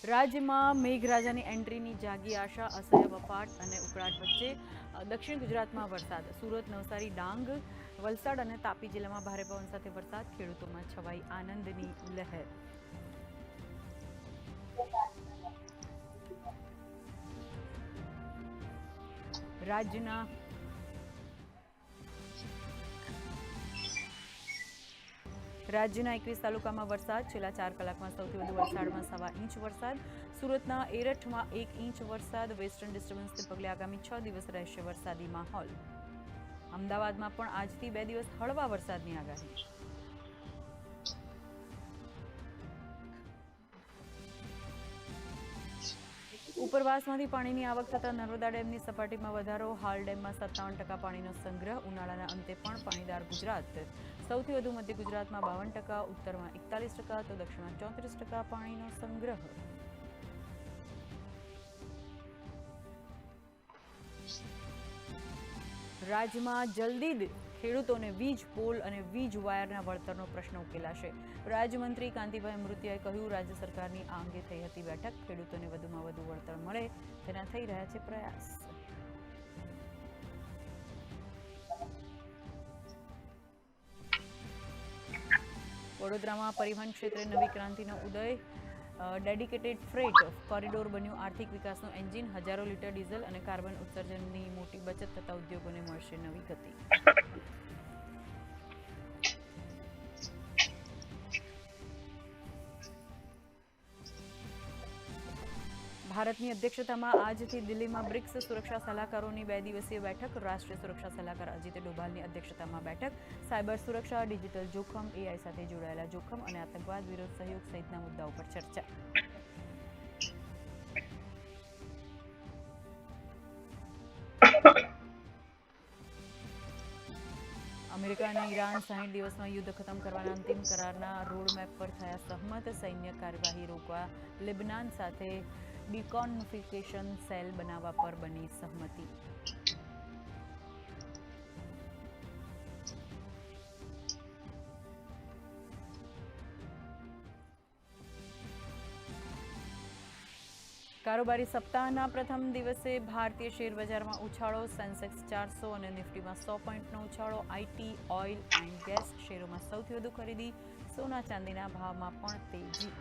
રાજ્યમાં મેઘરાજાની એન્ટ્રીની જાગી આશા, અસહ્ય બફાટ અને ઉકળાટ વચ્ચે દક્ષિણ ગુજરાતમાં વરસાદ. સુરત, નવસારી, ડાંગ, વલસાડ અને તાપી જિલ્લામાં ભારે પવન સાથે વરસાદ. ખેડૂતોમાં છવાઈ આનંદની લહેર. રાજ્યના રાજ્યના 21 તાલુકામાં વરસાદ. છેલ્લા 4 કલાકમાં સૌથી વધુ વલસાડમાં 1.25 ઇંચ વરસાદ. સુરતના એરઠમાં 1 ઇંચ વરસાદ. વેસ્ટર્ન ડિસ્ટર્બન્સને પગલે આગામી 6 દિવસ રહેશે વરસાદી માહોલ. અમદાવાદમાં પણ આજથી 2 દિવસ હળવા વરસાદની આગાહી. ઉપરવાસમાંથી પાણીની આવક થતાં નર્મદા ડેમની સપાટીમાં વધારો. હાલ ડેમમાં 57% પાણીનો સંગ્રહ. ઉનાળાના અંતે પણ પાણીદાર ગુજરાત. સૌથી વધુ મધ્ય ગુજરાતમાં 52%, ઉત્તરમાં 41% તો દક્ષિણમાં 34% પાણીનો સંગ્રહ. રાજ્યમાં જલ્દી ખેડૂતોને વીજ પોલ અને વીજ વાયરના વળતરનો પ્રશ્ન ઉકેલાશે. રાજ્યમંત્રી કાંતિભાઈ મૃતિયાએ કહ્યું, રાજ્ય સરકારની આ અંગે થઈ હતી બેઠક. ખેડૂતોને વધુમાં વધુ વળતર મળે તેના થઈ રહ્યા છે પ્રયાસ. વડોદરામાં પરિવહન ક્ષેત્રે નવી ક્રાંતિનો ઉદય. ડેડિકેટેડ ફ્રેટ કોરિડોર બન્યું આર્થિક વિકાસનું એન્જિન. હજારો લીટર ડીઝલ અને કાર્બન ઉત્સર્જનની મોટી બચત થતા ઉદ્યોગોને મળશે નવી ગતિ. ભારતની અધ્યક્ષતામાં આજથી દિલ્હીમાં બ્રિક્સ સુરક્ષા સલાહકારોની 2 દિવસીય બેઠક. રાષ્ટ્રીય સુરક્ષા સલાહકાર અજીત ડોભાલની અધ્યક્ષતામાં બેઠક. સાયબર સુરક્ષા, ડિજિટલ જોખમ, એઆઈ સાથે જોડાયેલા જોખમ અને આતંકવાદ વિરોધ સહયોગ સહિતના મુદ્દાઓ પર ચર્ચા. અમેરિકા અને ઈરાન 60 દિવસમાં યુદ્ધ ખતમ કરવાના અંતિમ કરારના રોડમેપ પર થયા સહમત. સૈન્ય કાર્યવાહી રોકવા લેબનાન સાથે ડિકોન્ફિકેશન સેલ બનાવવા પર બની સહમતિ. કારોબારી સપ્તાહના પ્રથમ દિવસે ભારતીય શેર બજારમાં ઉછાળો. સેન્સેક્સ 400 અને નિફ્ટીમાં 100 પોઈન્ટનો ઉછાળો. આઈટી, ઓઇલ એન્ડ ગેસ શેરોમાં સૌથી વધુ ખરીદી. સોના ચાંદીના ભાવમાં પણ તેજી.